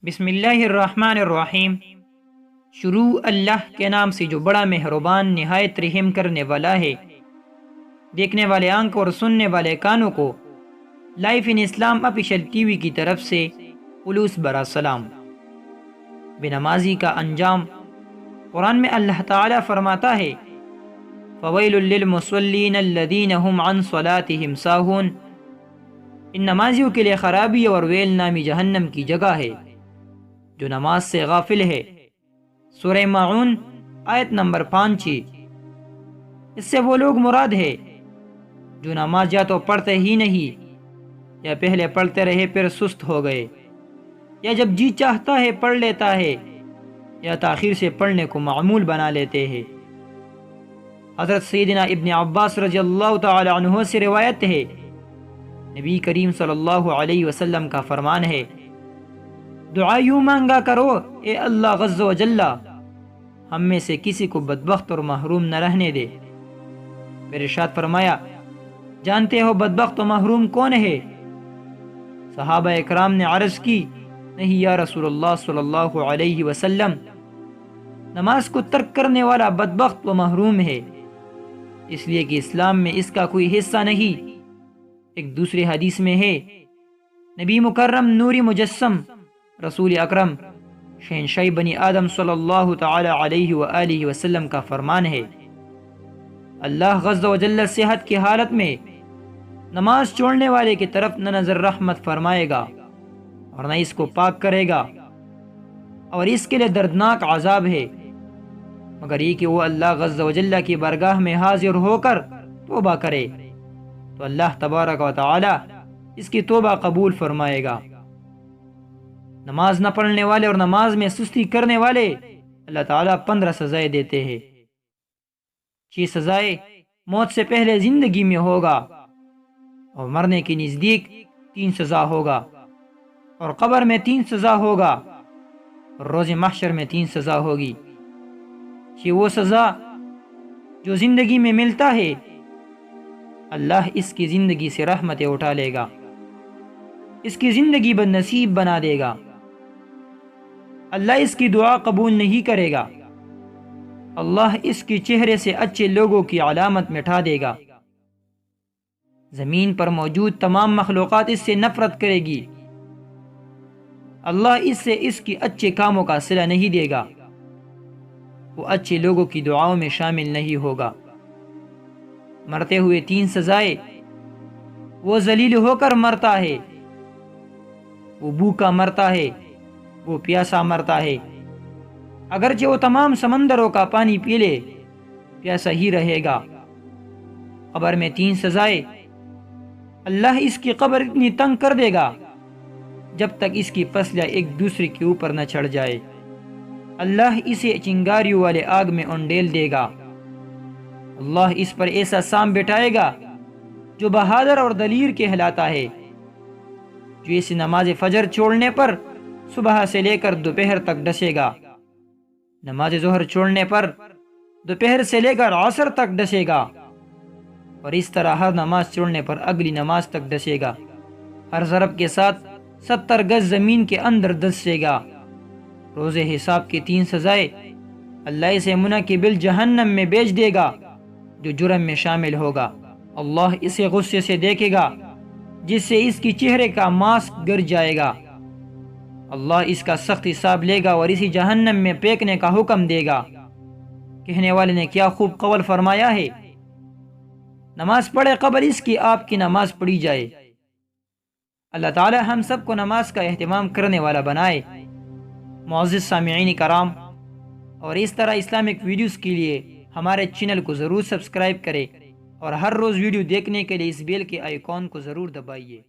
بسم اللہ الرحمن الرحیم۔ شروع اللہ کے نام سے جو بڑا مہربان نہایت رحم کرنے والا ہے۔ دیکھنے والے آنکھ اور سننے والے کانوں کو لائف ان اسلام آفیشیل ٹی وی کی طرف سے خلوص برا سلام۔ بے نمازی کا انجام قرآن میں اللہ تعالیٰ فرماتا ہے فویل للمصلین الذین هم عن صلاتهم ساہون۔ ان نمازیوں کے لیے خرابی اور ویل نامی جہنم کی جگہ ہے جو نماز سے غافل ہے۔ سورہ ماعون آیت نمبر 5۔ اس سے وہ لوگ مراد ہے جو نماز یا تو پڑھتے ہی نہیں، یا پہلے پڑھتے رہے پھر سست ہو گئے، یا جب جی چاہتا ہے پڑھ لیتا ہے، یا تاخیر سے پڑھنے کو معمول بنا لیتے ہیں۔ حضرت سیدنا ابن عباس رضی اللہ تعالی عنہ سے روایت ہے، نبی کریم صلی اللہ علیہ وسلم کا فرمان ہے، دعا یوں مانگا کرو، اے اللہ عز و جل ہم میں سے کسی کو بدبخت اور محروم نہ رہنے دے۔ پھر ارشاد فرمایا، جانتے ہو بدبخت و محروم کون ہے؟ صحابہ اکرام نے عرض کی، نہیں یا رسول اللہ صلی اللہ علیہ وسلم، نماز کو ترک کرنے والا بدبخت و محروم ہے، اس لیے کہ اسلام میں اس کا کوئی حصہ نہیں۔ ایک دوسری حدیث میں ہے، نبی مکرم نوری مجسم رسول اکرم شہنشاہ بنی آدم صلی اللہ تعالی علیہ وآلہ وسلم کا فرمان ہے، اللہ عز و جل صحت کی حالت میں نماز چھوڑنے والے کی طرف نہ نظر رحمت فرمائے گا اور نہ اس کو پاک کرے گا، اور اس کے لیے دردناک عذاب ہے، مگر یہ کہ وہ اللہ عز و جل کی بارگاہ میں حاضر ہو کر توبہ کرے تو اللہ تبارک و تعالی اس کی توبہ قبول فرمائے گا۔ نماز نہ پڑھنے والے اور نماز میں سستی کرنے والے اللہ تعالیٰ 15 سزائیں دیتے ہیں۔ 6 سزائیں موت سے پہلے زندگی میں ہوگا، اور مرنے کے نزدیک 3 سزا ہوگا، اور قبر میں 3 سزا ہوگا، اور روز محشر میں 3 سزا ہوگی۔ یہ وہ سزا جو زندگی میں ملتا ہے، اللہ اس کی زندگی سے رحمتیں اٹھا لے گا، اس کی زندگی بد نصیب بنا دے گا، اللہ اس کی دعا قبول نہیں کرے گا، اللہ اس کی چہرے سے اچھے لوگوں کی علامت مٹا دے گا، زمین پر موجود تمام مخلوقات اس سے نفرت کرے گی، اللہ اس سے اس کی اچھے کاموں کا صلہ نہیں دے گا، وہ اچھے لوگوں کی دعاؤں میں شامل نہیں ہوگا۔ مرتے ہوئے 3 سزائیں، وہ ذلیل ہو کر مرتا ہے، وہ بھوکا مرتا ہے، وہ پیاسا مرتا ہے، اگرچہ وہ تمام سمندروں کا پانی پی لے پیاسا ہی رہے گا۔ قبر میں 3 سزائیں، اللہ اس کی قبر اتنی تنگ کر دے گا جب تک اس کی پسلیاں ایک دوسرے کے اوپر نہ چڑھ جائے، اللہ اسے چنگاریوں والے آگ میں انڈیل دے گا، اللہ اس پر ایسا سام بٹھائے گا جو بہادر اور دلیر کہلاتا ہے، جو اسے نماز فجر چھوڑنے پر صبح سے لے کر دوپہر تک ڈسے گا، نماز ظہر چھوڑنے پر دوپہر سے لے کر عصر تک ڈسے گا، اور اس طرح ہر نماز چھوڑنے پر اگلی نماز تک ڈسے گا، ہر ضرب کے ساتھ 70 گز زمین کے اندر ڈسے گا۔ روز حساب کی 3 سزائیں، اللہ اسے منقبل جہنم میں بیچ دے گا جو جرم میں شامل ہوگا، اللہ اسے غصے سے دیکھے گا جس سے اس کی چہرے کا ماسک گر جائے گا، اللہ اس کا سخت حساب لے گا اور اسی جہنم میں پھینکنے کا حکم دے گا۔ کہنے والے نے کیا خوب قول فرمایا ہے، نماز پڑھے قبل اس کی آپ کی نماز پڑھی جائے۔ اللہ تعالی ہم سب کو نماز کا اہتمام کرنے والا بنائے۔ معزز سامعین کرام، اور اس طرح اسلامک ویڈیوز کے لیے ہمارے چینل کو ضرور سبسکرائب کریں، اور ہر روز ویڈیو دیکھنے کے لیے اس بیل کے آئیکن کو ضرور دبائیے۔